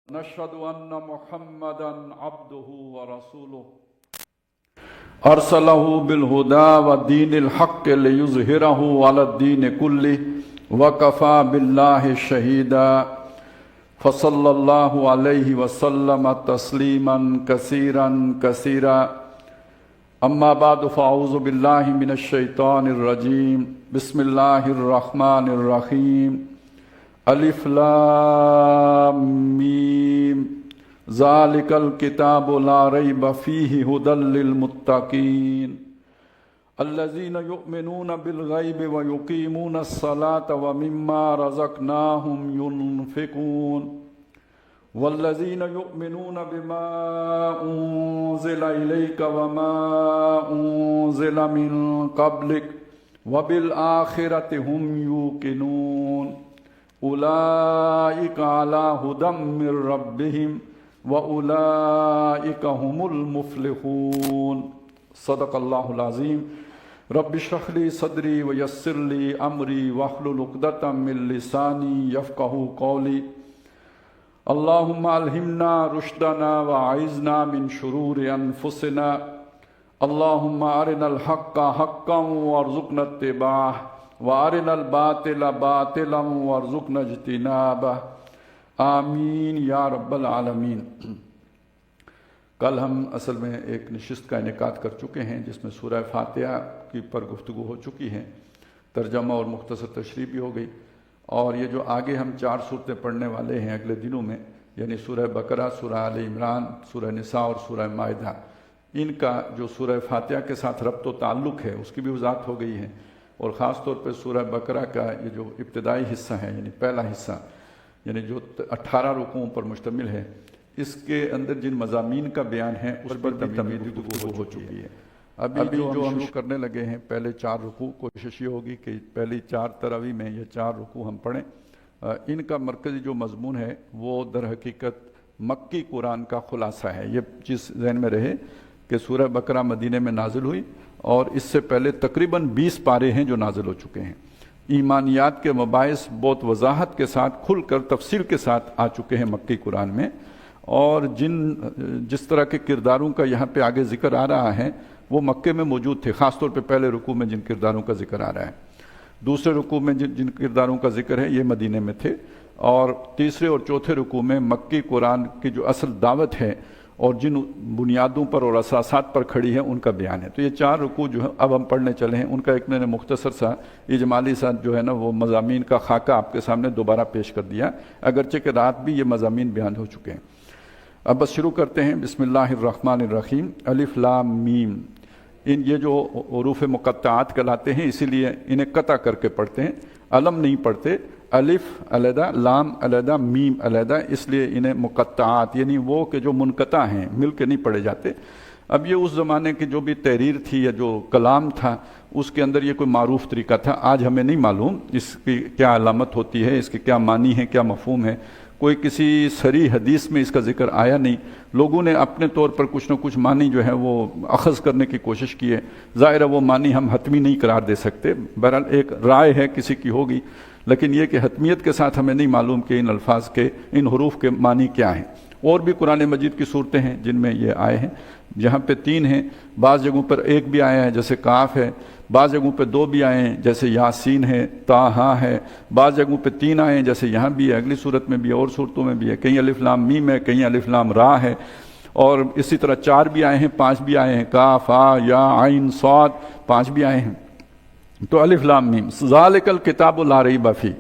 نشهد أن محمدا عبده ورسوله أرسله بالهدى ودين الحق ليظهره على الدين كله وكفى بالله شهيدا فصلى الله عليه وسلم تسليما كثيرا كثيرا أما بعد فأعوذ بالله من الشيطان الرجيم بسم الله الرحمن الرحيم الف لام میم ذالک الکتاب لا ریب فیہ ھدی للمتقین الذین یؤمنون بالغیب ویقیمون الصلاة ومما رزقناہم ينفقون والذین یؤمنون بما انزل الیک وما انزل من قبلک وبالآخرۃ ھم یوقنون اولئک علی ھدی من ربہم واولئک ھم المفلحون صدق اللہ العظیم رب اشرح لی صدری ویسر لی امری واحلل عقدۃ من لسانی یفقہوا قولی اللہم الہمنا رشدنا واعذنا من شرور انفسنا اللہم ارنا الحق حقا وارزقنا اتباعہ وارنا الباطل باطلا وارزقنا اجتنابہ آمین یا رب العالمین۔ کل ہم اصل میں ایک نشست کا انعقاد کر چکے ہیں جس میں سورہ فاتحہ کی پر گفتگو ہو چکی ہے، ترجمہ اور مختصر تشریح بھی ہو گئی، اور یہ جو آگے ہم 4 صورتیں پڑھنے والے ہیں اگلے دنوں میں، یعنی سورہ بقرہ، سورہ آل عمران، سورہ نساء اور سورہ مائدہ، ان کا جو سورہ فاتحہ کے ساتھ ربط و تعلق ہے اس کی بھی وضاحت ہو گئی ہے، اور خاص طور پہ سورہ بقرہ کا یہ جو ابتدائی حصہ ہے یعنی پہلا حصہ، یعنی جو 18 رکوعوں پر مشتمل ہے، اس کے اندر جن مضامین کا بیان ہے اس پر بھی تمہیدی گفتگو ہو چکی ہے۔ ابھی جو ہم شروع کرنے لگے ہیں پہلے 4 رکوع، کوشش یہ ہوگی کہ پہلی 4 تراویح میں یہ 4 رکوع ہم پڑھیں۔ ان کا مرکزی جو مضمون ہے وہ در حقیقت مکی قرآن کا خلاصہ ہے۔ یہ چیز ذہن میں رہے کہ سورہ بقرہ مدینے میں نازل ہوئی اور اس سے پہلے تقریباً 20 پارے ہیں جو نازل ہو چکے ہیں۔ ایمانیات کے مباحث بہت وضاحت کے ساتھ کھل کر تفصیل کے ساتھ آ چکے ہیں مکی قرآن میں، اور جس طرح کے کرداروں کا یہاں پہ آگے ذکر آ رہا ہے وہ مکے میں موجود تھے، خاص طور پہ پہلے رکوع میں جن کرداروں کا ذکر آ رہا ہے، دوسرے رکوع میں جن کرداروں کا ذکر ہے یہ مدینے میں تھے، اور تیسرے اور چوتھے رکوع میں مکی قرآن کی جو اصل دعوت ہے اور جن بنیادوں پر اور اساسات پر کھڑی ہے ان کا بیان ہے۔ تو یہ 4 رکوع جو ہے اب ہم پڑھنے چلے ہیں، ان کا ایک میں نے مختصر سا اجمالی سا جو ہے نا وہ مضامین کا خاکہ آپ کے سامنے دوبارہ پیش کر دیا، اگرچہ کہ رات بھی یہ مضامین بیان ہو چکے ہیں۔ اب بس شروع کرتے ہیں۔ بسم اللہ الرحمن الرحیم الف لام میم۔ یہ جو حروف مقطعات کہلاتے ہیں اسی لیے انہیں قطع کر کے پڑھتے ہیں، علم نہیں پڑھتے، الف علیحدہ، لام علیحدہ، میم علیحدہ، اس لیے انہیں مقطعات یعنی وہ کہ جو منقطع ہیں، مل کے نہیں پڑھے جاتے۔ اب یہ اس زمانے کی جو بھی تحریر تھی یا جو کلام تھا اس کے اندر یہ کوئی معروف طریقہ تھا، آج ہمیں نہیں معلوم اس کی کیا علامت ہوتی ہے، اس کے کیا معنی ہے، کیا مفہوم ہے، کوئی کسی صریح حدیث میں اس کا ذکر آیا نہیں، لوگوں نے اپنے طور پر کچھ نہ کچھ معنی جو ہے وہ اخذ کرنے کی کوشش کی ہے، ظاہر ہے وہ معنی ہم حتمی نہیں قرار دے سکتے، بہرحال ایک رائے ہے کسی کی ہوگی، لیکن یہ کہ حتمیت کے ساتھ ہمیں نہیں معلوم کہ ان الفاظ کے، ان حروف کے معنی کیا ہیں۔ اور بھی قرآن مجید کی صورتیں ہیں جن میں یہ آئے ہیں، جہاں پہ 3 ہیں، بعض جگہوں پر 1 بھی آیا ہے جیسے کاف ہے، بعض جگہوں پہ 2 بھی آئے ہیں جیسے یاسین ہے، طٰہٰ ہے، بعض جگہوں پہ 3 آئے ہیں جیسے یہاں بھی ہے، اگلی صورت میں بھی اور صورتوں میں بھی ہے، کہیں الف لام میم ہے، کہیں الف لام را ہے، اور اسی طرح 4 بھی آئے ہیں، 5 بھی آئے ہیں، کاف ہا یا عین صاد، 5 بھی آئے ہیں۔ تو الف لام میم ذالک الکتاب لا ریب فیہ،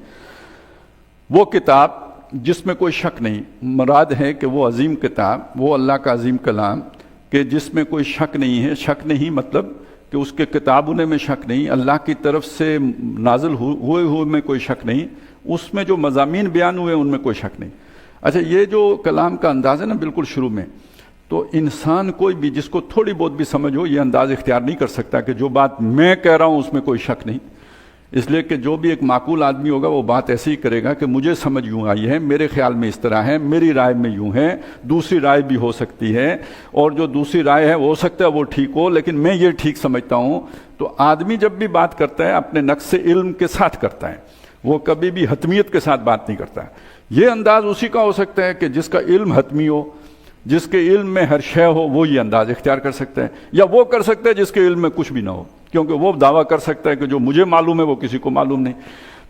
وہ کتاب جس میں کوئی شک نہیں، مراد ہے کہ وہ عظیم کتاب، وہ اللہ کا عظیم کلام کہ جس میں کوئی شک نہیں ہے، شک نہیں مطلب کہ اس کے کتاب ہونے میں شک نہیں، اللہ کی طرف سے نازل ہوئے میں کوئی شک نہیں، اس میں جو مضامین بیان ہوئے ان میں کوئی شک نہیں۔ اچھا، یہ جو کلام کا انداز ہے نا بالکل شروع میں، تو انسان کوئی بھی جس کو تھوڑی بہت بھی سمجھ ہو یہ انداز اختیار نہیں کر سکتا کہ جو بات میں کہہ رہا ہوں اس میں کوئی شک نہیں، اس لیے کہ جو بھی ایک معقول آدمی ہوگا وہ بات ایسے ہی کرے گا کہ مجھے سمجھ یوں آئی ہے، میرے خیال میں اس طرح ہے، میری رائے میں یوں ہے، دوسری رائے بھی ہو سکتی ہے، اور جو دوسری رائے ہے وہ ہو سکتا ہے وہ ٹھیک ہو لیکن میں یہ ٹھیک سمجھتا ہوں۔ تو آدمی جب بھی بات کرتا ہے اپنے نقص علم کے ساتھ کرتا ہے، وہ کبھی بھی حتمیت کے ساتھ بات نہیں کرتا ہے۔ یہ انداز اسی کا ہو سکتا ہے کہ جس کا علم حتمی ہو، جس کے علم میں ہر شے ہو، وہ یہ انداز اختیار کر سکتا ہے، یا وہ کر سکتا ہے جس کے علم میں کچھ بھی نہ ہو، کیونکہ وہ دعویٰ کر سکتا ہے کہ جو مجھے معلوم ہے وہ کسی کو معلوم نہیں،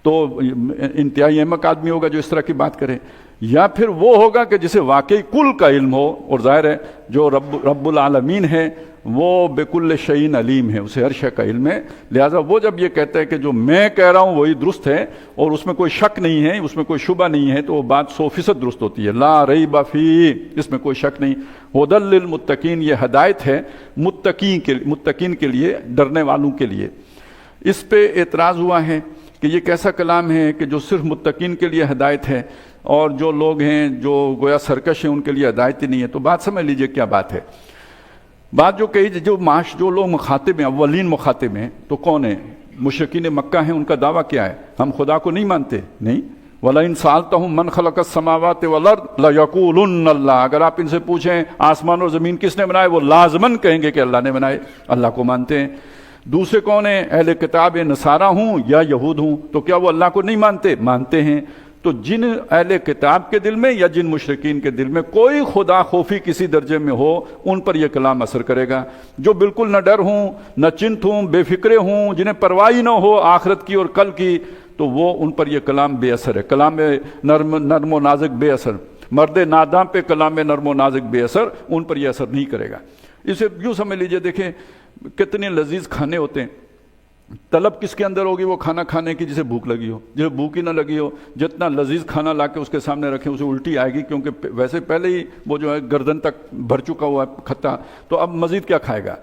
تو انتہائی احمق آدمی ہوگا جو اس طرح کی بات کرے، یا پھر وہ ہوگا کہ جسے واقعی کل کا علم ہو، اور ظاہر ہے جو رب العالمین ہے وہ بکل شیء علیم ہے، اسے ہر شے کا علم ہے، لہٰذا وہ جب یہ کہتا ہے کہ جو میں کہہ رہا ہوں وہی درست ہے اور اس میں کوئی شک نہیں ہے، اس میں کوئی شبہ نہیں ہے، تو وہ بات 100% درست ہوتی ہے، لا ریب فیہ، اس میں کوئی شک نہیں۔ ھدی للمتقین، یہ ہدایت ہے متقین کے لیے، ڈرنے والوں کے لیے۔ اس پہ اعتراض ہوا ہے کہ یہ کیسا کلام ہے کہ جو صرف متقین کے لیے ہدایت ہے اور جو لوگ ہیں جو گویا سرکش ہیں ان کے لیے ہدایت ہی نہیں ہے۔ تو بات سمجھ لیجئے کیا بات ہے۔ بات جو کہی جو لوگ مخاطب ہیں، اولین مخاطب ہیں، تو کون ہیں؟ مشرکین مکہ ہیں۔ ان کا دعویٰ کیا ہے؟ ہم خدا کو نہیں مانتے، نہیں۔ وَلَئِن سَأَلْتَهُم مَّنْ خَلَقَ السَّمَاوَاتِ وَالْأَرْضَ لَيَقُولُنَّ اللَّهُ، اگر آپ ان سے پوچھیں آسمان اور زمین کس نے بنائے، وہ لازماً کہیں گے کہ اللہ نے بنائے، اللہ کو مانتے ہیں۔ دوسرے کون ہیں؟ اہل کتاب نصارہ ہوں یا یہود ہوں، تو کیا وہ اللہ کو نہیں مانتے؟ مانتے ہیں۔ تو جن اہل کتاب کے دل میں یا جن مشرکین کے دل میں کوئی خدا خوفی کسی درجے میں ہو، ان پر یہ کلام اثر کرے گا۔ جو بالکل نہ ڈر ہوں، نہ چنت ہوں، بے فکرے ہوں، جنہیں پرواہ نہ ہو آخرت کی اور کل کی، تو وہ ان پر یہ کلام بے اثر ہے۔ کلام نرم و نازک بے اثر، مرد ناداں پہ کلام نرم و نازک بے اثر، ان پر یہ اثر نہیں کرے گا۔ اسے یوں سمجھ لیجئے، دیکھیں کتنے لذیذ کھانے ہوتے ہیں، طلب کس کے اندر ہوگی وہ کھانا کھانے کی جسے بھوک لگی ہو، جسے بھوک ہی نہ لگی ہو، جتنا لذیذ کھانا لا کے اس کے سامنے رکھیں اسے الٹی آئے گی، کیونکہ ویسے پہلے ہی وہ جو ہے گردن تک بھر چکا ہوا ہے کھٹا، تو اب مزید کیا کھائے گا۔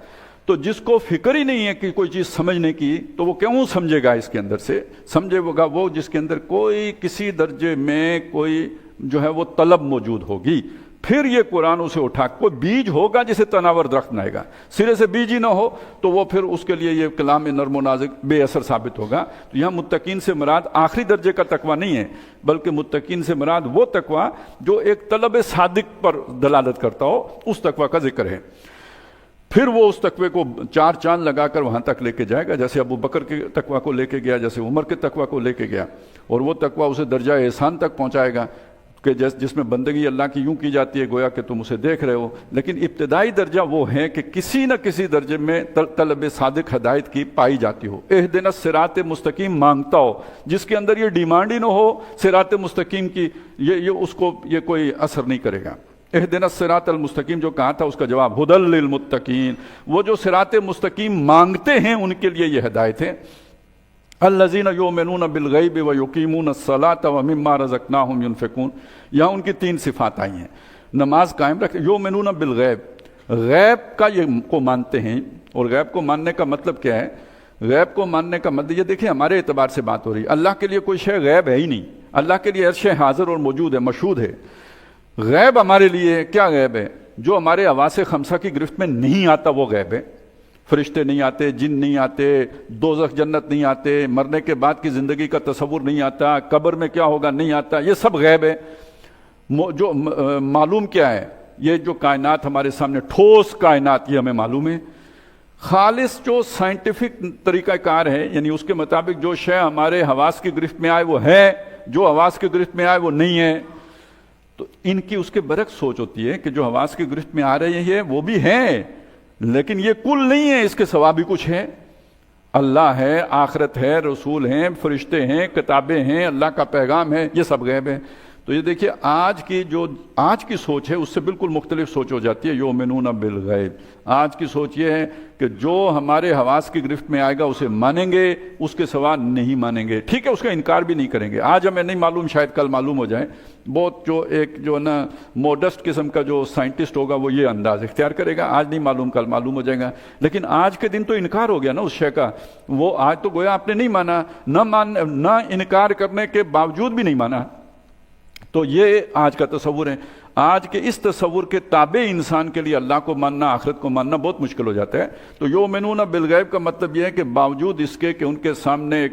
تو جس کو فکر ہی نہیں ہے کہ کوئی چیز سمجھنے کی، تو وہ کیوں سمجھے گا؟ اس کے اندر سے سمجھے گا وہ جس کے اندر کوئی کسی درجے میں کوئی جو ہے وہ طلب موجود ہوگی۔ پھر یہ قرآن اسے اٹھا، کوئی بیج ہوگا جسے تناور درخت بنائے گا، سرے سے بیج ہی نہ ہو تو وہ پھر اس کے لیے یہ کلام نرم و نازک بے اثر ثابت ہوگا۔ تو یہاں متقین سے مراد آخری درجے کا تقویٰ نہیں ہے، بلکہ متقین سے مراد وہ تقویٰ جو ایک طلب صادق پر دلالت کرتا ہو، اس تقویٰ کا ذکر ہے۔ پھر وہ اس تقوی کو 4 چاند لگا کر وہاں تک لے کے جائے گا، جیسے ابو بکر کے تقویٰ کو لے کے گیا، جیسے عمر کے تقویٰ کو لے کے گیا، اور وہ تقویٰ اسے درجہ احسان تک پہنچائے گا کہ جس میں بندگی اللہ کی یوں کی جاتی ہے گویا کہ تم اسے دیکھ رہے ہو۔ لیکن ابتدائی درجہ وہ ہے کہ کسی نہ کسی درجے میں طلب صادق ہدایت کی پائی جاتی ہو، اہدنا الصراط مستقیم مانگتا ہو، جس کے اندر یہ ڈیمانڈ ہی نہ ہو صراط مستقیم کی، اس کو یہ کوئی اثر نہیں کرے گا۔ اہدنا الصراط المستقیم جو کہا تھا اس کا جواب ھدی للمتقین، وہ جو صراط مستقیم مانگتے ہیں ان کے لیے یہ ہدایت ہے۔ الذین یؤمنون بالغیب ویقیمون الصلاۃ ومما رزقناہم ینفقون، یہاں ان کی 3 صفات آئی ہیں۔ نماز قائم رکھتے، یؤمنون بالغیب، غیب کا یہ کو مانتے ہیں، اور غیب کو ماننے کا مطلب کیا ہے؟ غیب کو ماننے کا مطلب یہ دیکھیں ہمارے اعتبار سے بات ہو رہی ہے، اللہ کے لیے کوئی شے غیب ہے ہی نہیں، اللہ کے لیے ہر شے حاضر اور موجود ہے، مشہود ہے۔ غیب ہمارے لیے کیا غیب ہے؟ جو ہمارے حواس خمسہ کی گرفت میں نہیں آتا وہ غیب ہے۔ فرشتے نہیں آتے، جن نہیں آتے، دوزخ جنت نہیں آتے، مرنے کے بعد کی زندگی کا تصور نہیں آتا، قبر میں کیا ہوگا نہیں آتا، یہ سب غیب ہے۔ جو معلوم کیا ہے؟ یہ جو کائنات ہمارے سامنے ٹھوس کائنات، یہ ہمیں معلوم ہے۔ خالص جو سائنٹیفک طریقہ کار ہے، یعنی اس کے مطابق جو شے ہمارے حواس کی گرفت میں آئے وہ ہے، جو حواس کی گرفت میں آئے وہ نہیں ہے۔ تو ان کی اس کے برعکس سوچ ہوتی ہے کہ جو حواس کی گرفت میں آ رہے ہیں وہ بھی ہیں، لیکن یہ کل نہیں ہے، اس کے سوا بھی کچھ ہے۔ اللہ ہے، آخرت ہے، رسول ہیں، فرشتے ہیں، کتابیں ہیں، اللہ کا پیغام ہے، یہ سب غیب ہے۔ تو یہ دیکھیے آج کی سوچ ہے اس سے بالکل مختلف سوچ ہو جاتی ہے، یؤمنون بالغیب۔ آج کی سوچ یہ ہے کہ جو ہمارے حواس کی گرفت میں آئے گا اسے مانیں گے، اس کے سوا نہیں مانیں گے۔ ٹھیک ہے، اس کا انکار بھی نہیں کریں گے، آج ہمیں نہیں معلوم، شاید کل معلوم ہو جائے۔ بہت جو نا موڈسٹ قسم کا جو سائنٹسٹ ہوگا وہ یہ انداز اختیار کرے گا، آج نہیں معلوم کل معلوم ہو جائے گا۔ لیکن آج کے دن تو انکار ہو گیا نا اس شے کا، وہ آج تو گویا آپ نے نہیں مانا، نہ انکار کرنے کے باوجود بھی نہیں مانا۔ تو یہ آج کا تصور ہے۔ آج کے اس تصور کے تابع انسان کے لیے اللہ کو ماننا، آخرت کو ماننا بہت مشکل ہو جاتا ہے۔ تو یؤمنون بالغیب کا مطلب یہ ہے کہ باوجود اس کے کہ ان کے سامنے ایک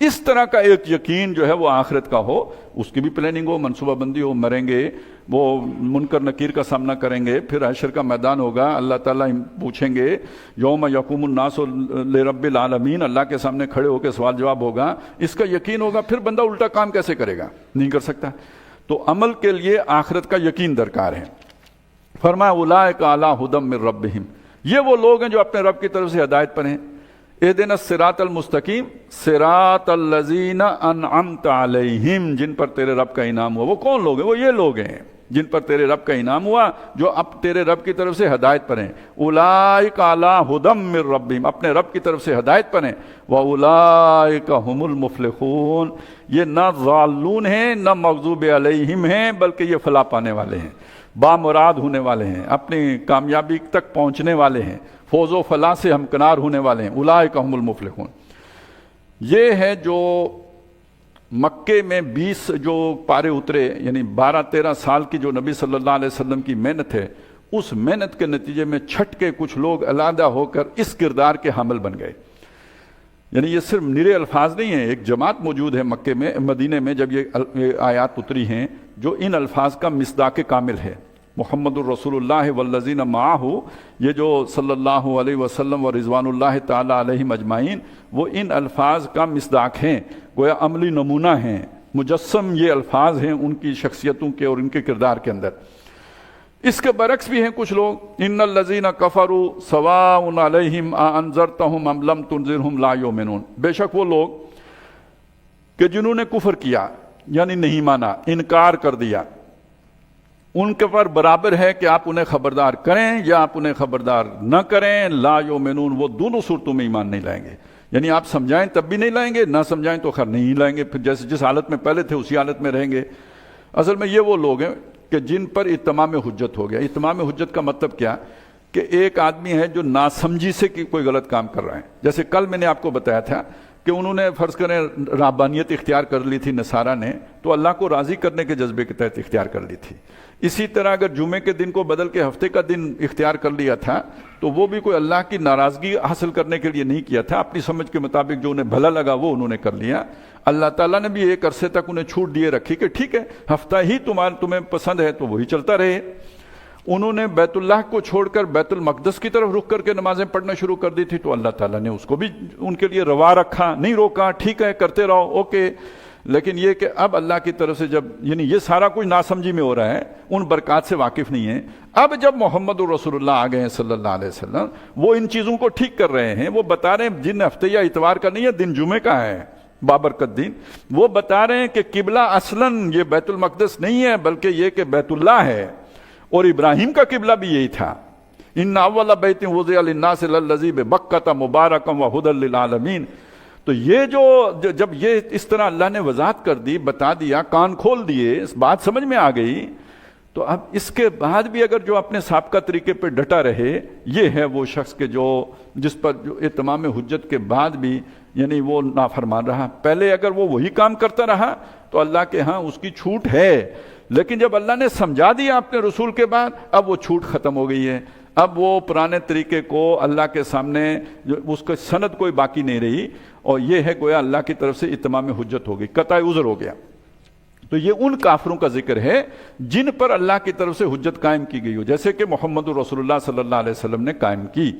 اس طرح کا ایک یقین جو ہے وہ آخرت کا ہو، اس کی بھی پلاننگ ہو، منصوبہ بندی ہو، مریں گے، وہ منکر نکیر کا سامنا کریں گے، پھر حشر کا میدان ہوگا، اللہ تعالیٰ پوچھیں گے یوم یقوم الناس لرب العالمین، اللہ کے سامنے کھڑے ہو کے سوال جواب ہوگا، اس کا یقین ہوگا، پھر بندہ الٹا کام کیسے کرے گا؟ نہیں کر سکتا۔ تو عمل کے لیے آخرت کا یقین درکار ہے۔ فرمایا اولئک علی ھدی من ربہم، یہ وہ لوگ ہیں جو اپنے رب کی طرف سے ہدایت پر ہیں۔ اہدنا الصراط المستقیم صراط الذین انعمت علیہم، جن پر تیرے رب کا انعام ہوا۔ وہ کون لوگ ہیں؟ وہ یہ لوگ ہیں جن پر تیرے رب کا انعام ہوا، جو اب تیرے رب کی طرف سے ہدایت پر ہیں۔ اولئک علی ھدی من ربہم، اپنے رب کی طرف سے ہدایت پر ہیں۔ واولئک ھم المفلحون، یہ نہ ضالون ہیں نہ مغضوب علیہم ہیں، بلکہ یہ فلاح پانے والے ہیں، بامراد ہونے والے ہیں، اپنی کامیابی تک پہنچنے والے ہیں، فوز و فلاح سے ہمکنار ہونے والے ہیں۔ اولئک ھم المفلحون، یہ ہے جو مکے میں 20 جو پارے اترے، یعنی 12-13 سال کی جو نبی صلی اللہ علیہ وسلم کی محنت ہے، اس محنت کے نتیجے میں چھٹ کے کچھ لوگ علیحدہ ہو کر اس کردار کے حامل بن گئے۔ یعنی یہ صرف نرے الفاظ نہیں ہیں، ایک جماعت موجود ہے مکے میں، مدینے میں جب یہ آیات اتری ہیں، جو ان الفاظ کا مصداق کامل ہے۔ محمد الرسول اللہ والذین معہ، یہ جو صلی اللہ علیہ وسلم و رضوان اللہ تعالی علیہم اجمعین، وہ ان الفاظ کا مصداق ہیں، گویا عملی نمونہ ہیں، مجسم یہ الفاظ ہیں ان کی شخصیتوں کے اور ان کے کردار کے اندر۔ اس کے برعکس بھی ہیں کچھ لوگ، ان الذین کفروا سواء علیہم اانذرتہم ام لم تنذرہم لا یؤمنون، بے شک وہ لوگ کہ جنہوں نے کفر کیا، یعنی نہیں مانا، انکار کر دیا، ان کے پر برابر ہے کہ آپ انہیں خبردار کریں یا آپ انہیں خبردار نہ کریں، لا یؤمنون، وہ دونوں صورتوں میں ایمان نہیں لائیں گے۔ یعنی آپ سمجھائیں تب بھی نہیں لائیں گے، نہ سمجھائیں تو خیر نہیں لائیں گے، پھر جیسے جس حالت میں پہلے تھے اسی حالت میں رہیں گے۔ اصل میں یہ وہ لوگ ہیں کہ جن پر اتمام حجت ہو گیا۔ اتمام حجت کا مطلب کیا؟ کہ ایک آدمی ہے جو ناسمجھی سے کوئی غلط کام کر رہا ہے، جیسے کل میں نے آپ کو بتایا تھا کہ انہوں نے فرض کریں رہبانیت اختیار کر لی تھی نصارہ نے، تو اللہ کو راضی کرنے کے جذبے کے تحت اختیار کر لی تھی۔ اسی طرح اگر جمعے کے دن کو بدل کے ہفتے کا دن اختیار کر لیا تھا تو وہ بھی کوئی اللہ کی ناراضگی حاصل کرنے کے لیے نہیں کیا تھا، اپنی سمجھ کے مطابق جو انہیں بھلا لگا وہ انہوں نے کر لیا۔ اللہ تعالیٰ نے بھی ایک عرصے تک انہیں چھوٹ دیے رکھی کہ ٹھیک ہے ہفتہ ہی تمہیں پسند ہے تو وہی چلتا رہے۔ انہوں نے بیت اللہ کو چھوڑ کر بیت المقدس کی طرف رخ کر کے نمازیں پڑھنا شروع کر دی تھی، تو اللہ تعالیٰ نے اس کو بھی ان کے لیے روا رکھا، نہیں روکا، ٹھیک ہے کرتے رہو، اوکے۔ لیکن یہ کہ اب اللہ کی طرف سے جب یعنی یہ سارا کچھ ناسمجھی میں ہو رہا ہے، ان برکات سے واقف نہیں ہے۔ اب جب محمد الرسول اللہ آ گئے ہیں صلی اللہ علیہ وسلم، وہ ان چیزوں کو ٹھیک کر رہے ہیں، وہ بتا رہے ہیں دن ہفتے یا اتوار کا نہیں ہے، دن جمعے کا ہے، بابرکت دن۔ وہ بتا رہے ہیں کہ قبلہ اصلاً یہ بیت المقدس نہیں ہے بلکہ یہ کہ بیت اللہ ہے، اور ابراہیم کا قبلہ بھی یہی تھا۔ ان اول بیت وضع للناس للذی ببکۃ مبارکا وہدی للعالمین۔ تو یہ جو جب یہ اس طرح اللہ نے وضاحت کر دی، بتا دیا، کان کھول دیے، اس بات سمجھ میں آ گئی، تو اب اس کے بعد بھی اگر جو اپنے سابقہ طریقے پہ ڈٹا رہے، یہ ہے وہ شخص کہ جس پر جو اتمام حجت کے بعد بھی یعنی وہ نافرمان رہا۔ پہلے اگر وہ وہی کام کرتا رہا تو اللہ کے ہاں اس کی چھوٹ ہے، لیکن جب اللہ نے سمجھا دیا اپنے رسول کے بعد، اب وہ چھوٹ ختم ہو گئی ہے۔ اب وہ پرانے طریقے کو اللہ کے سامنے اس کا سند کوئی باقی نہیں رہی، اور یہ ہے گویا اللہ کی طرف سے اتمام حجت ہو گئی، قطع عذر ہو گیا۔ تو یہ ان کافروں کا ذکر ہے جن پر اللہ کی طرف سے حجت قائم کی گئی ہو، جیسے کہ محمد رسول اللہ صلی اللہ علیہ وسلم نے قائم کی،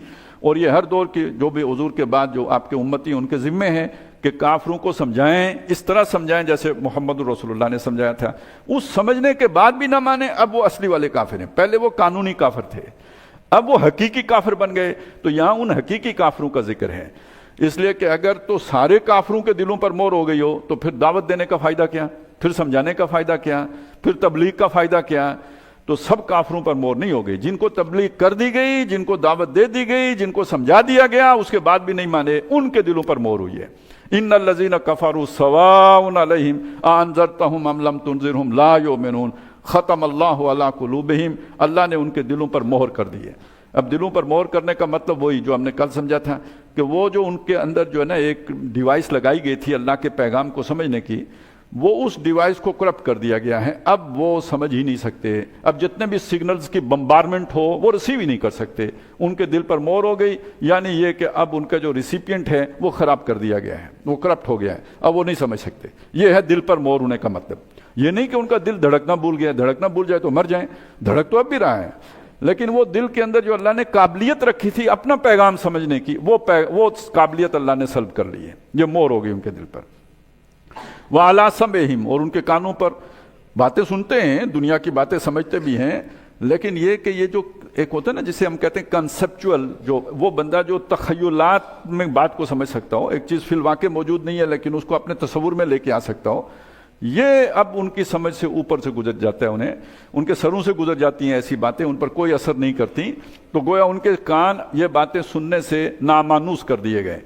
اور یہ ہر دور کی جو بھی حضور کے بعد جو آپ کے امتی ان کے ذمے ہیں کہ کافروں کو سمجھائیں، اس طرح سمجھائیں جیسے محمد رسول اللہ نے سمجھایا تھا۔ اس سمجھنے کے بعد بھی نہ مانے، اب وہ اصلی والے کافر ہیں۔ پہلے وہ قانونی کافر تھے، اب وہ حقیقی کافر بن گئے۔ تو یہاں ان حقیقی کافروں کا ذکر ہے، اس لیے کہ اگر تو سارے کافروں کے دلوں پر مہر ہو گئی ہو تو پھر دعوت دینے کا فائدہ کیا، پھر سمجھانے کا فائدہ کیا، پھر تبلیغ کا فائدہ کیا؟ تو سب کافروں پر مہر نہیں ہو گئی، جن کو تبلیغ کر دی گئی، جن کو دعوت دے دی گئی، جن کو سمجھا دیا گیا، اس کے بعد بھی نہیں مانے، ان کے دلوں پر مہر ہوئی ہے۔ ان الذین کفروا سواء علیہم اانذرتہم ام لم تنذرہم لا یؤمنون ختم اللہ علی قلوبہم، اللہ نے ان کے دلوں پر مہر کر دی ہے۔ اب دلوں پر مہر کرنے کا مطلب وہی جو ہم نے کل سمجھا تھا کہ وہ جو ان کے اندر جو ہے نا ایک ڈیوائس لگائی گئی تھی اللہ کے پیغام کو سمجھنے کی، وہ اس ڈیوائس کو کرپٹ کر دیا گیا ہے، اب وہ سمجھ ہی نہیں سکتے، اب جتنے بھی سگنلز کی بمبارمنٹ ہو وہ ریسیو ہی نہیں کر سکتے، ان کے دل پر مور ہو گئی، یعنی یہ کہ اب ان کا جو ریسیپینٹ ہے وہ خراب کر دیا گیا ہے، وہ کرپٹ ہو گیا ہے، اب وہ نہیں سمجھ سکتے۔ یہ ہے دل پر مور ہونے کا مطلب۔ یہ نہیں کہ ان کا دل دھڑکنا بھول گیا، دھڑکنا بھول جائے تو مر جائیں، دھڑک تو اب بھی رہا ہے، لیکن وہ دل کے اندر جو اللہ نے قابلیت رکھی تھی اپنا پیغام سمجھنے کی، وہ قابلیت اللہ نے سلب کر لی ہے، یہ مور ہو گئی ان کے دل پر۔ وَعَلَىٰ سَمْعِهِمْ، اور ان کے کانوں پر باتیں سنتے ہیں، دنیا کی باتیں سمجھتے بھی ہیں، لیکن یہ کہ یہ جو ایک ہوتا ہے نا جسے ہم کہتے ہیں کنسپچول، جو وہ بندہ جو تخیلات میں بات کو سمجھ سکتا ہو، ایک چیز فی الواقع موجود نہیں ہے لیکن اس کو اپنے تصور میں لے کے آ سکتا ہو، یہ اب ان کی سمجھ سے اوپر سے گزر جاتا ہے، انہیں ان کے سروں سے گزر جاتی ہیں ایسی باتیں، ان پر کوئی اثر نہیں کرتی، تو گویا ان کے کان یہ باتیں سننے سے نامانوس کر دیے گئے۔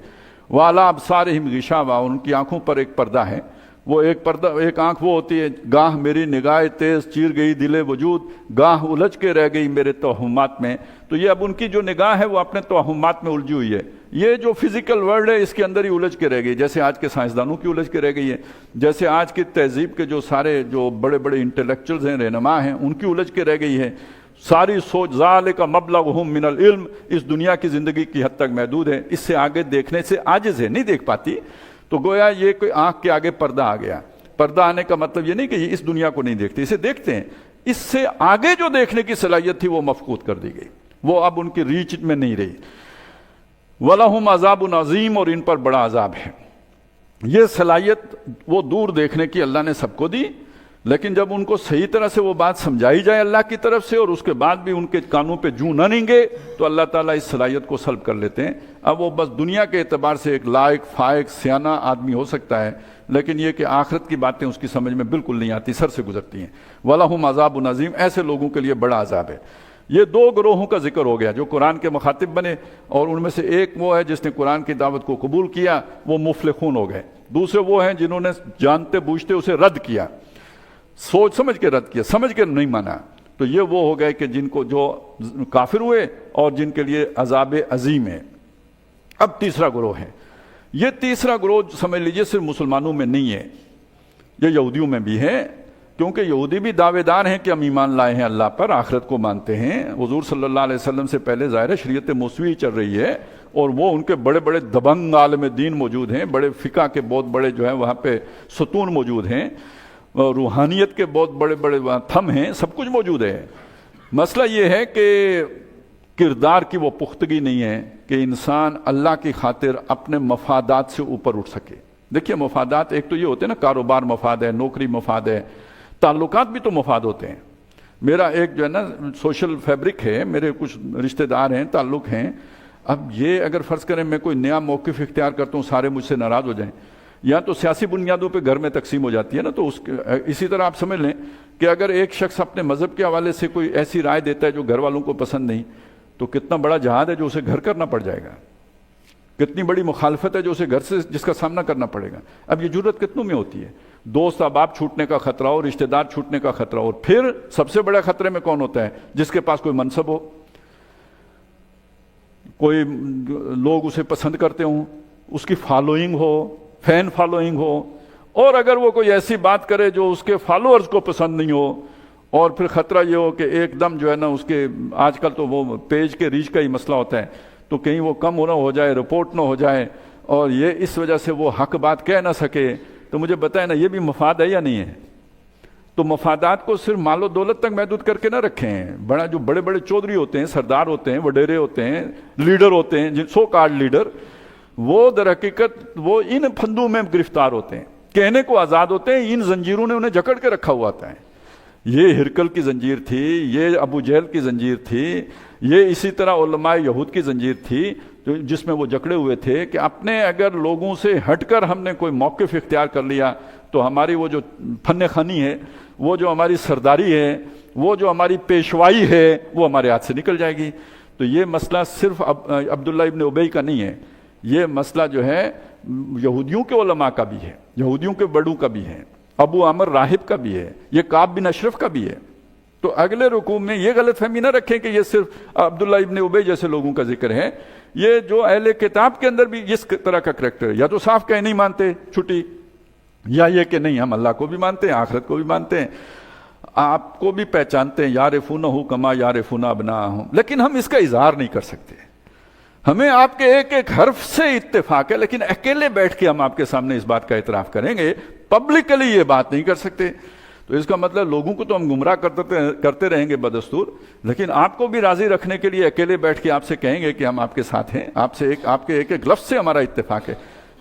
وَعَلَىٰ أَبْصَارِهِمْ غِشَاوَةٌ، ان کی آنکھوں پر ایک پردہ ہے، وہ ایک آنکھ وہ ہوتی ہے، گاہ میری نگاہ تیز چیر گئی دل وجود، گاہ الجھ کے رہ گئی میرے توہمات میں، تو یہ اب ان کی جو نگاہ ہے وہ اپنے توہمات میں الجھی ہوئی ہے، یہ جو فزیکل ورلڈ ہے اس کے اندر ہی الجھ کے رہ گئی، جیسے آج کے سائنسدانوں کی الجھ کے رہ گئی ہے، جیسے آج کی تہذیب کے جو سارے جو بڑے بڑے انٹلیکچوئلز ہیں، رہنما ہیں، ان کی الجھ کے رہ گئی ہے، ساری سوچ ذالک مبلغہم من العلم، اس دنیا کی زندگی کی حد تک محدود ہے، اس سے آگے دیکھنے سے عاجز ہے، نہیں دیکھ پاتی، تو گویا یہ کوئی آنکھ کے آگے پردہ آ گیا۔ پردہ آنے کا مطلب یہ نہیں کہ یہ اس دنیا کو نہیں دیکھتے، اسے دیکھتے ہیں، اس سے آگے جو دیکھنے کی صلاحیت تھی وہ مفقود کر دی گئی، وہ اب ان کی ریچ میں نہیں رہی۔ وَلَهُمْ عَذَابٌ عَظِيمٌ، اور ان پر بڑا عذاب ہے۔ یہ صلاحیت وہ دور دیکھنے کی اللہ نے سب کو دی، لیکن جب ان کو صحیح طرح سے وہ بات سمجھائی جائے اللہ کی طرف سے اور اس کے بعد بھی ان کے کانوں پہ جوں نہ نینگے تو اللہ تعالیٰ اس صلاحیت کو سلب کر لیتے ہیں۔ اب وہ بس دنیا کے اعتبار سے ایک لائق فائق سیانہ آدمی ہو سکتا ہے، لیکن یہ کہ آخرت کی باتیں اس کی سمجھ میں بالکل نہیں آتی، سر سے گزرتی ہیں۔ وَلَهُمْ عَذَابٌ عَظِيمٌ، ایسے لوگوں کے لیے بڑا عذاب ہے۔ یہ دو گروہوں کا ذکر ہو گیا جو قرآن کے مخاطب بنے، اور ان میں سے ایک وہ ہے جس نے قرآن کی دعوت کو قبول کیا، وہ مفلحون ہو گئے۔ دوسرے وہ ہیں جنہوں نے جانتے بوجھتے اسے رد کیا، سوچ سمجھ کے رد کیا، سمجھ کے نہیں مانا، تو یہ وہ ہو گئے کہ جن کو جو کافر ہوئے اور جن کے لیے عذاب عظیم ہے۔ اب تیسرا گروہ ہے، یہ تیسرا گروہ سمجھ لیجئے صرف مسلمانوں میں نہیں ہے، یہ یہودیوں میں بھی ہے، کیونکہ یہودی بھی دعوے دار ہیں کہ ہم ایمان لائے ہیں اللہ پر، آخرت کو مانتے ہیں، حضور صلی اللہ علیہ وسلم سے پہلے ظاہر شریعت موسوی چل رہی ہے، اور وہ ان کے بڑے بڑے دبنگ عالم دین موجود ہیں، بڑے فقہ کے بہت بڑے جو ہیں وہاں پہ ستون موجود ہیں، روحانیت کے بہت بڑے بڑے وہاں تھم ہیں، سب کچھ موجود ہے۔ مسئلہ یہ ہے کہ کردار کی وہ پختگی نہیں ہے کہ انسان اللہ کی خاطر اپنے مفادات سے اوپر اٹھ سکے۔ دیکھیے مفادات ایک تو یہ ہوتے ہیں نا، کاروبار مفاد ہے، نوکری مفاد ہے، تعلقات بھی تو مفاد ہوتے ہیں۔ میرا ایک جو ہے نا سوشل فیبرک ہے، میرے کچھ رشتہ دار ہیں، تعلق ہیں، اب یہ اگر فرض کریں میں کوئی نیا موقف اختیار کرتا ہوں، سارے مجھ سے ناراض ہو جائیں، یا تو سیاسی بنیادوں پہ گھر میں تقسیم ہو جاتی ہے نا، تو اسی طرح آپ سمجھ لیں کہ اگر ایک شخص اپنے مذہب کے حوالے سے کوئی ایسی رائے دیتا ہے جو گھر والوں کو پسند نہیں، تو کتنا بڑا جہاد ہے جو اسے گھر کرنا پڑ جائے گا، کتنی بڑی مخالفت ہے جو اسے گھر سے جس کا سامنا کرنا پڑے گا۔ اب یہ جرت کتنوں میں ہوتی ہے؟ دوست احباب چھوٹنے کا خطرہ ہو، رشتہ دار چھوٹنے کا خطرہ ہو، اور پھر سب سے بڑے خطرے میں کون ہوتا ہے؟ جس کے پاس کوئی منصب ہو، کوئی لوگ اسے پسند کرتے ہوں، اس کی فالوئنگ ہو، فین فالوئنگ ہو، اور اگر وہ کوئی ایسی بات کرے جو اس کے فالوورز کو پسند نہیں ہو، اور پھر خطرہ یہ ہو کہ ایک دم جو ہے نا اس کے، آج کل تو وہ پیج کے ریچ کا ہی مسئلہ ہوتا ہے، تو کہیں وہ کم ہونا ہو جائے، رپورٹ نہ ہو جائے، اور یہ اس وجہ سے وہ حق بات کہہ نہ سکے، تو مجھے بتائیں نا یہ بھی مفاد ہے یا نہیں ہے؟ تو مفادات کو صرف مال و دولت تک محدود کر کے نہ رکھیں۔ بڑا جو بڑے بڑے چودھری ہوتے ہیں، سردار ہوتے ہیں، وڈیرے ہوتے ہیں، لیڈر ہوتے ہیں، سو کارڈ لیڈر، وہ در حقیقت وہ ان پھندوں میں گرفتار ہوتے ہیں، کہنے کو آزاد ہوتے ہیں، ان زنجیروں نے انہیں جکڑ کے رکھا ہوا ہوتا ہے۔ یہ ہرکل کی زنجیر تھی، یہ ابو جہل کی زنجیر تھی، یہ اسی طرح علماء یہود کی زنجیر تھی، جس میں وہ جکڑے ہوئے تھے کہ اپنے اگر لوگوں سے ہٹ کر ہم نے کوئی موقف اختیار کر لیا تو ہماری وہ جو فن خانی ہے، وہ جو ہماری سرداری ہے، وہ جو ہماری پیشوائی ہے، وہ ہمارے ہاتھ سے نکل جائے گی۔ تو یہ مسئلہ صرف عبداللہ ابن ابی کا نہیں ہے، یہ مسئلہ جو ہے یہودیوں کے علماء کا بھی ہے، یہودیوں کے بڑوں کا بھی ہے، ابو عامر راہب کا بھی ہے، یہ کعب بن اشرف کا بھی ہے۔ تو اگلے رکوع میں یہ غلط فہمی نہ رکھیں کہ یہ صرف عبداللہ ابن ابی جیسے لوگوں کا ذکر ہے، یہ جو اہل کتاب کے اندر بھی اس طرح کا کریکٹر ہے، یا تو صاف کہیں نہیں مانتے چھٹی، یا یہ کہ نہیں ہم اللہ کو بھی مانتے ہیں، آخرت کو بھی مانتے ہیں، آپ کو بھی پہچانتے ہیں، یعرفونہ کما یعرفون ابناءہم، لیکن ہم اس کا اظہار نہیں کر سکتے۔ ہمیں آپ کے ایک ایک حرف سے اتفاق ہے، لیکن اکیلے بیٹھ کے ہم آپ کے سامنے اس بات کا اعتراف کریں گے، پبلکلی یہ بات نہیں کر سکتے۔ تو اس کا مطلب لوگوں کو تو ہم گمراہ کرتے رہیں گے بدستور، لیکن آپ کو بھی راضی رکھنے کے لیے اکیلے بیٹھ کے آپ سے کہیں گے کہ ہم آپ کے ساتھ ہیں، آپ کے ایک ایک لفظ سے ہمارا اتفاق ہے۔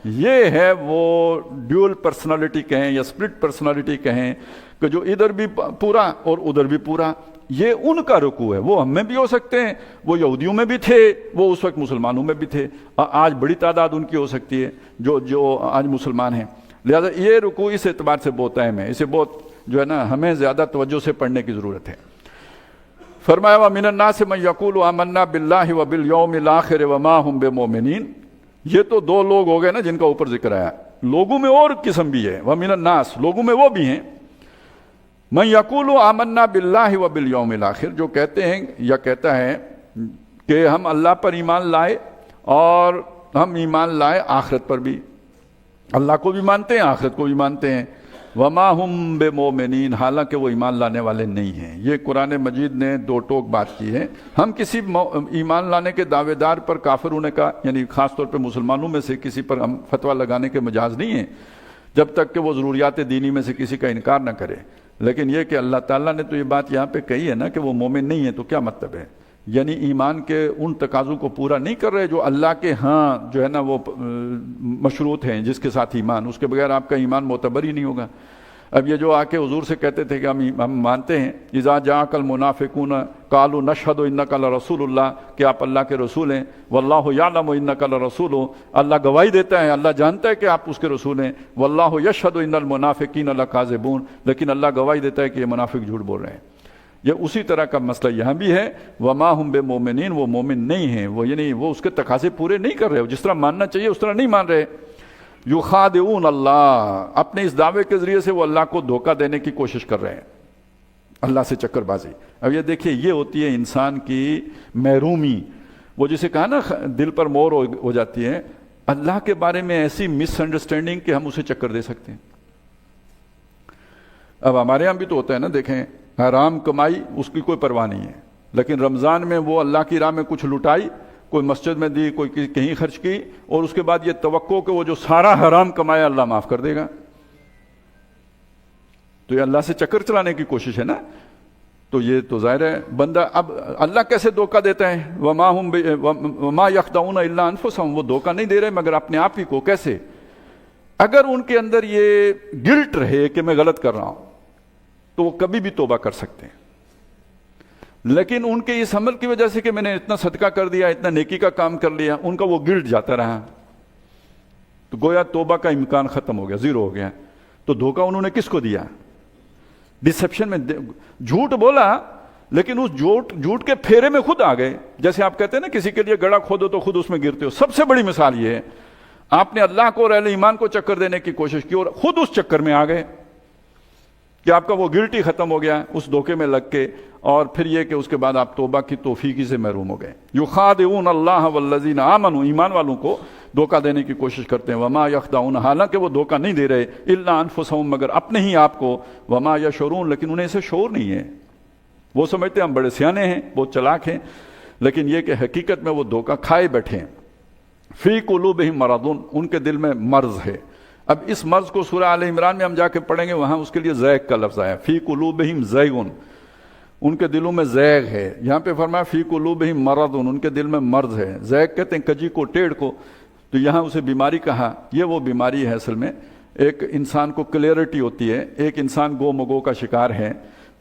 یہ ہے وہ ڈیول پرسنالٹی کہیں یا سپلٹ پرسنالٹی کہیں کہ جو ادھر بھی پورا اور ادھر بھی پورا، یہ ان کا رکوع ہے۔ وہ ہم میں بھی ہو سکتے ہیں، وہ یہودیوں میں بھی تھے، وہ اس وقت مسلمانوں میں بھی تھے، آج بڑی تعداد ان کی ہو سکتی ہے جو آج مسلمان ہیں۔ لہذا یہ رکوع اس اعتبار سے بہت اہم ہے، اسے بہت جو ہے نا ہمیں زیادہ توجہ سے پڑھنے کی ضرورت ہے۔ فرمایا وَمِنَ النَّاسِ مَن يَقُولُ آمَنَّا بِاللَّهِ وَبِالْيَوْمِ الْآخِرِ وَمَا هُمْ بِمُؤْمِنِينَ۔ یہ تو دو لوگ ہو گئے نا جن کا اوپر ذکر آیا، لوگوں میں اور قسم بھی ہے، وَمِنَ النَّاسِ لوگوں میں وہ بھی ہیں، مَن يَقُولُ آمَنَّا بِاللَّهِ وَبِالْيَوْمِ الْآخِرِ جو کہتے ہیں یا کہتا ہے کہ ہم اللہ پر ایمان لائے اور ہم ایمان لائے آخرت پر بھی، اللہ کو بھی مانتے ہیں آخرت کو بھی مانتے ہیں، وما ہم بمؤمنین حالانکہ وہ ایمان لانے والے نہیں ہیں۔ یہ قرآن مجید نے دو ٹوک بات کی ہے۔ ہم کسی ایمان لانے کے دعوے دار پر کافر ہونے کا، یعنی خاص طور پہ مسلمانوں میں سے کسی پر ہم فتویٰ لگانے کے مجاز نہیں ہیں جب تک کہ وہ ضروریات دینی میں سے کسی کا انکار نہ کرے، لیکن یہ کہ اللہ تعالیٰ نے تو یہ بات یہاں پہ کہی ہے نا کہ وہ مومن نہیں ہے، تو کیا مطلب ہے؟ یعنی ایمان کے ان تقاضوں کو پورا نہیں کر رہے جو اللہ کے ہاں جو ہے نا وہ مشروط ہیں، جس کے ساتھ ایمان، اس کے بغیر آپ کا ایمان معتبر ہی نہیں ہوگا۔ اب یہ جو آ کے حضور سے کہتے تھے کہ ہم مانتے ہیں اذا جاءک المنافقون قالوا نشهد انک لرسول اللہ کہ آپ اللہ کے رسول ہیں، واللہ یعلم انک لرسول، اللہ گواہی دیتا ہے، اللہ جانتا ہے کہ آپ اس کے رسول ہیں، واللہ یشهد ان المنافقین لکاذبون، لیکن اللہ گواہی دیتا ہے کہ یہ منافق جھوٹ بول رہے ہیں۔ یہ اسی طرح کا مسئلہ یہاں بھی ہے، وما ہم بمؤمنین وہ مومن نہیں ہیں، وہ یعنی وہ اس کے تقاضے پورے نہیں کر رہے، جس طرح ماننا چاہیے اس طرح نہیں مان رہے۔ یخادعون اللہ، اپنے اس دعوے کے ذریعے سے وہ اللہ کو دھوکہ دینے کی کوشش کر رہے ہیں، اللہ سے چکر بازی۔ اب یہ دیکھیے یہ ہوتی ہے انسان کی محرومی، وہ جسے کہا نا دل پر مور ہو جاتی ہے، اللہ کے بارے میں ایسی مس انڈرسٹینڈنگ کہ ہم اسے چکر دے سکتے ہیں۔ اب ہمارے یہاں بھی تو ہوتا ہے نا، دیکھیں حرام کمائی اس کی کوئی پرواہ نہیں ہے، لیکن رمضان میں وہ اللہ کی راہ میں کچھ لٹائی، کوئی مسجد میں دی، کوئی کہیں خرچ کی، اور اس کے بعد یہ توقع کہ وہ جو سارا حرام کمایا اللہ معاف کر دے گا، تو یہ اللہ سے چکر چلانے کی کوشش ہے نا۔ تو یہ تو ظاہر ہے بندہ، اب اللہ کیسے دھوکہ دیتا ہے، وما یخدعون الا انفسہم، وہ دھوکہ نہیں دے رہے مگر اپنے آپ ہی کو۔ کیسے؟ اگر ان کے اندر یہ گلٹ رہے کہ میں غلط کر رہا ہوں تو وہ کبھی بھی توبہ کر سکتے ہیں، لیکن ان کے اس عمل کی وجہ سے کہ میں نے اتنا صدقہ کر دیا، اتنا نیکی کا کام کر لیا، ان کا وہ گلٹ جاتا رہا، تو گویا توبہ کا امکان ختم ہو گیا، زیرو ہو گیا۔ تو دھوکہ انہوں نے کس کو دیا؟ ڈسیپشن میں جھوٹ بولا، لیکن اس جھوٹ کے پھیرے میں خود آ گئے۔ جیسے آپ کہتے ہیں نا کسی کے لیے گڑھا کھودو تو خود اس میں گرتے ہو، سب سے بڑی مثال یہ ہے، آپ نے اللہ کو اور اہل ایمان کو چکر دینے کی کوشش کی اور خود اس چکر میں آ گئے کہ آپ کا وہ گلٹ ہی ختم ہو گیا اس دھوکے میں لگ کے، اور پھر یہ کہ اس کے بعد آپ توبہ کی توفیق سے محروم ہو گئے۔ یخادعون اللہ والذین آمنوا، ایمان والوں کو دھوکہ دینے کی کوشش کرتے ہیں، وما یخدعون حالانکہ وہ دھوکہ نہیں دے رہے، الا انفسہم مگر اپنے ہی آپ کو، وما یشعرون لیکن انہیں اسے شعور نہیں ہے، وہ سمجھتے ہیں ہم بڑے سیانے ہیں، بہت چلاک ہیں، لیکن یہ کہ حقیقت میں وہ دھوکہ کھائے بیٹھے ہیں۔ فی قلوبہم مرض، ان کے دل میں مرض ہے۔ اب اس مرض کو سورہ آل عمران میں ہم جا کے پڑھیں گے، وہاں اس کے لیے زیغ کا لفظ آیا، فی قلوبہم زیغ، ان کے دلوں میں زیغ ہے۔ یہاں پہ فرمایا فی قلوبہم مرض، ان کے دل میں مرض ہے۔ زیغ کہتے ہیں کجی کو، ٹیڑھ کو، تو یہاں اسے بیماری کہا۔ یہ وہ بیماری ہے اصل میں، ایک انسان کو کلیئرٹی ہوتی ہے، ایک انسان گو مگو کا شکار ہے،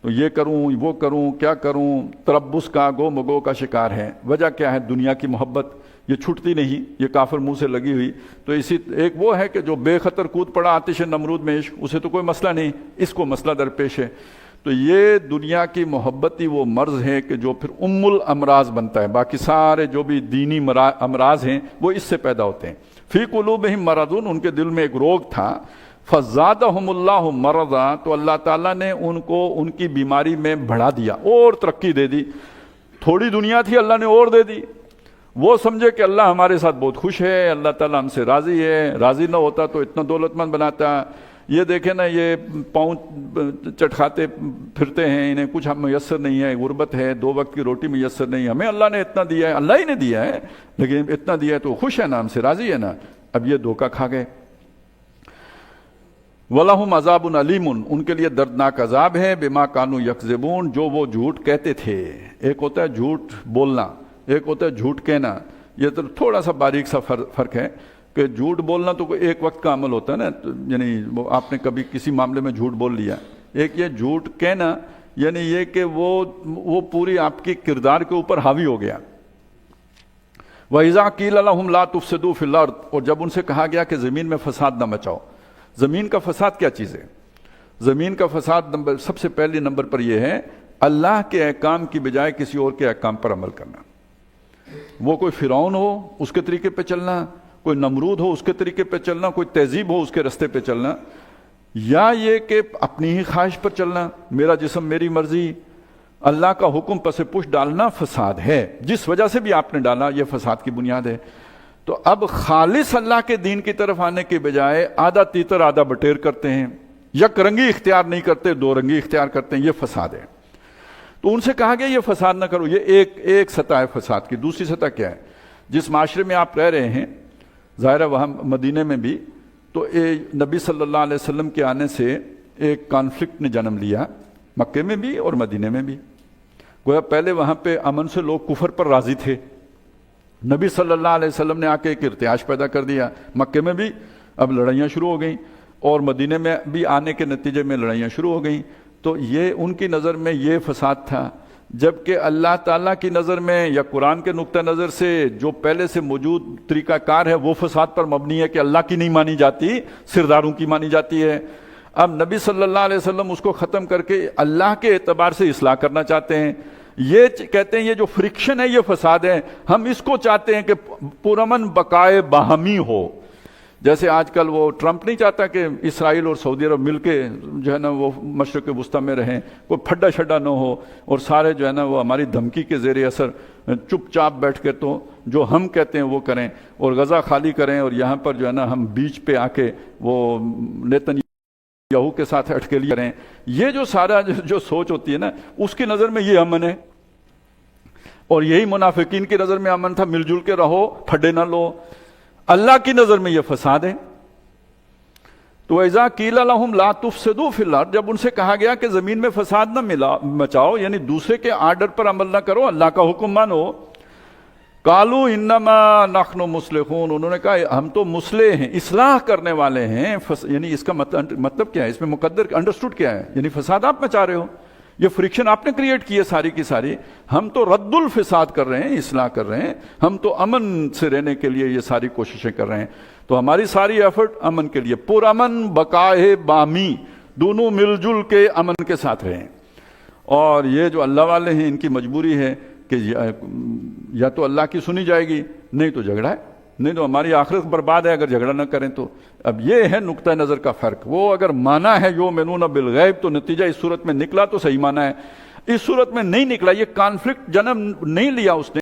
تو یہ کروں وہ کروں کیا کروں، تربص کا، گو مگو کا شکار ہے۔ وجہ کیا ہے؟ دنیا کی محبت، یہ چھٹتی نہیں، یہ کافر منہ سے لگی ہوئی۔ تو اسی ایک وہ ہے کہ جو بے خطر کود پڑا آتش نمرود میں عشق، اسے تو کوئی مسئلہ نہیں، اس کو مسئلہ درپیش ہے۔ تو یہ دنیا کی محبت ہی وہ مرض ہے کہ جو پھر ام الامراض بنتا ہے۔ باقی سارے جو بھی دینی امراض ہیں وہ اس سے پیدا ہوتے ہیں۔ فی قلوبہم مرض، ان کے دل میں ایک روگ تھا، فزادہم اللہ مرضا، تو اللہ تعالیٰ نے ان کو ان کی بیماری میں بڑھا دیا اور ترقی دے دی۔ تھوڑی دنیا تھی، اللہ نے اور دے دی۔ وہ سمجھے کہ اللہ ہمارے ساتھ بہت خوش ہے، اللہ تعالیٰ ہم سے راضی ہے، راضی نہ ہوتا تو اتنا دولت مند بناتا، یہ دیکھیں نا یہ پاؤں چٹکھاتے پھرتے ہیں، انہیں کچھ میسر نہیں ہے، غربت ہے، 2 وقت کی روٹی میسر نہیں، ہمیں اللہ نے اتنا دیا ہے، اللہ ہی نے دیا ہے، لیکن اتنا دیا ہے تو خوش ہے نا، ہم سے راضی ہے نا۔ اب یہ دھوکہ کھا گئے۔ وَلَهُمْ عَذَابٌ عَلِيمٌ، ان کے لیے دردناک عذاب ہے، بِمَا كَانُوا يَكْذِبُونَ، جو وہ جھوٹ کہتے تھے۔ ایک ہوتا ہے جھوٹ بولنا، ایک ہوتا ہے جھوٹ کہنا۔ یہ تو تھوڑا سا باریک سا فرق ہے کہ جھوٹ بولنا تو کوئی ایک وقت کا عمل ہوتا ہے نا، یعنی آپ نے کبھی کسی معاملے میں جھوٹ بول لیا۔ ایک یہ جھوٹ کہنا، یعنی یہ کہ وہ پوری آپ کی کردار کے اوپر حاوی ہو گیا۔ وَإِذَا قِيلَ لَهُمْ لَا تُفْسِدُوا فِي الْأَرْضِ، اور جب ان سے کہا گیا کہ زمین میں فساد نہ مچاؤ۔ زمین کا فساد کیا چیز ہے؟ زمین کا فساد سب سے پہلے نمبر پر یہ ہے اللہ کے احکام کی بجائے کسی اور کے احکام پر عمل کرنا۔ وہ کوئی فرعون ہو اس کے طریقے پہ چلنا، کوئی نمرود ہو اس کے طریقے پہ چلنا، کوئی تہذیب ہو اس کے رستے پہ چلنا، یا یہ کہ اپنی ہی خواہش پر چلنا، میرا جسم میری مرضی، اللہ کا حکم پس پش ڈالنا فساد ہے۔ جس وجہ سے بھی آپ نے ڈالا یہ فساد کی بنیاد ہے۔ تو اب خالص اللہ کے دین کی طرف آنے کے بجائے آدھا تیتر آدھا بٹیر کرتے ہیں، یک رنگی اختیار نہیں کرتے، 2 رنگی اختیار کرتے ہیں، یہ فساد ہے۔ تو ان سے کہا گیا یہ فساد نہ کرو۔ یہ ایک سطح ہے فساد کی۔ دوسری سطح کیا ہے؟ جس معاشرے میں آپ رہ رہے ہیں، ظاہر ہے وہاں مدینے میں بھی، تو نبی صلی اللہ علیہ وسلم کے آنے سے ایک کانفلکٹ نے جنم لیا، مکے میں بھی اور مدینے میں بھی۔ گویا پہلے وہاں پہ امن سے لوگ کفر پر راضی تھے، نبی صلی اللہ علیہ وسلم نے آ کے ایک ارتعاش پیدا کر دیا، مکے میں بھی اب لڑائیاں شروع ہو گئیں، اور مدینے میں بھی آنے کے نتیجے میں لڑائیاں شروع ہو گئیں۔ تو یہ ان کی نظر میں یہ فساد تھا، جبکہ اللہ تعالیٰ کی نظر میں یا قرآن کے نقطہ نظر سے جو پہلے سے موجود طریقہ کار ہے وہ فساد پر مبنی ہے کہ اللہ کی نہیں مانی جاتی، سرداروں کی مانی جاتی ہے۔ اب نبی صلی اللہ علیہ وسلم اس کو ختم کر کے اللہ کے اعتبار سے اصلاح کرنا چاہتے ہیں۔ یہ کہتے ہیں یہ جو فرکشن ہے یہ فساد ہے، ہم اس کو چاہتے ہیں کہ پرامن بقائے باہمی ہو۔ جیسے آج کل وہ ٹرمپ نہیں چاہتا کہ اسرائیل اور سعودی عرب مل کے جو ہے نا وہ مشرق وسطیٰ میں رہیں، کوئی پھڈا شڈا نہ ہو، اور سارے جو ہے نا وہ ہماری دھمکی کے زیر اثر چپ چاپ بیٹھ کے تو جو ہم کہتے ہیں وہ کریں، اور غزہ خالی کریں، اور یہاں پر جو ہے نا ہم بیچ پہ آ کے وہ نیتنیاہو کے ساتھ اٹکیلی کریں۔ یہ جو سارا جو سوچ ہوتی ہے نا، اس کی نظر میں یہ امن ہے، اور یہی منافقین کی نظر میں امن تھا، مل جل کے رہو، پھڈے نہ لو۔ اللہ کی نظر میں یہ فساد ہے۔ تو وَإِذَا قِيلَ لَهُمْ لَا تُفْسِدُوا فِي الْأَرْضِ، جب ان سے کہا گیا کہ زمین میں فساد نہ مچاؤ، یعنی دوسرے کے آرڈر پر عمل نہ کرو، اللہ کا حکم مانو۔ قَالُوا إِنَّمَا نَحْنُ مُصْلِحُونَ، انہوں نے کہا ہم تو مصلح ہیں، اصلاح کرنے والے ہیں۔ یعنی اس کا مطلب کیا ہے؟ اس میں مقدر انڈرسٹوڈ کیا ہے؟ یعنی فساد آپ مچا رہے ہو، یہ فرکشن آپ نے کریٹ کی ہے ساری کی ساری، ہم تو رد الفساد کر رہے ہیں، اصلاح کر رہے ہیں، ہم تو امن سے رہنے کے لیے یہ ساری کوششیں کر رہے ہیں۔ تو ہماری ساری ایفرٹ امن کے لیے، پرامن بقائے بامی، دونوں مل جل کے امن کے ساتھ رہیں۔ اور یہ جو اللہ والے ہیں ان کی مجبوری ہے کہ یا تو اللہ کی سنی جائے گی، نہیں تو جھگڑا ہے، نہیں تو ہماری آخرت برباد ہے اگر جھگڑا نہ کریں تو۔ اب یہ ہے نقطہ نظر کا فرق۔ وہ اگر مانا ہے یؤمنون بالغیب تو نتیجہ اس صورت میں نکلا تو صحیح مانا ہے، اس صورت میں نہیں نکلا، یہ کانفلکٹ جنم نہیں لیا اس نے۔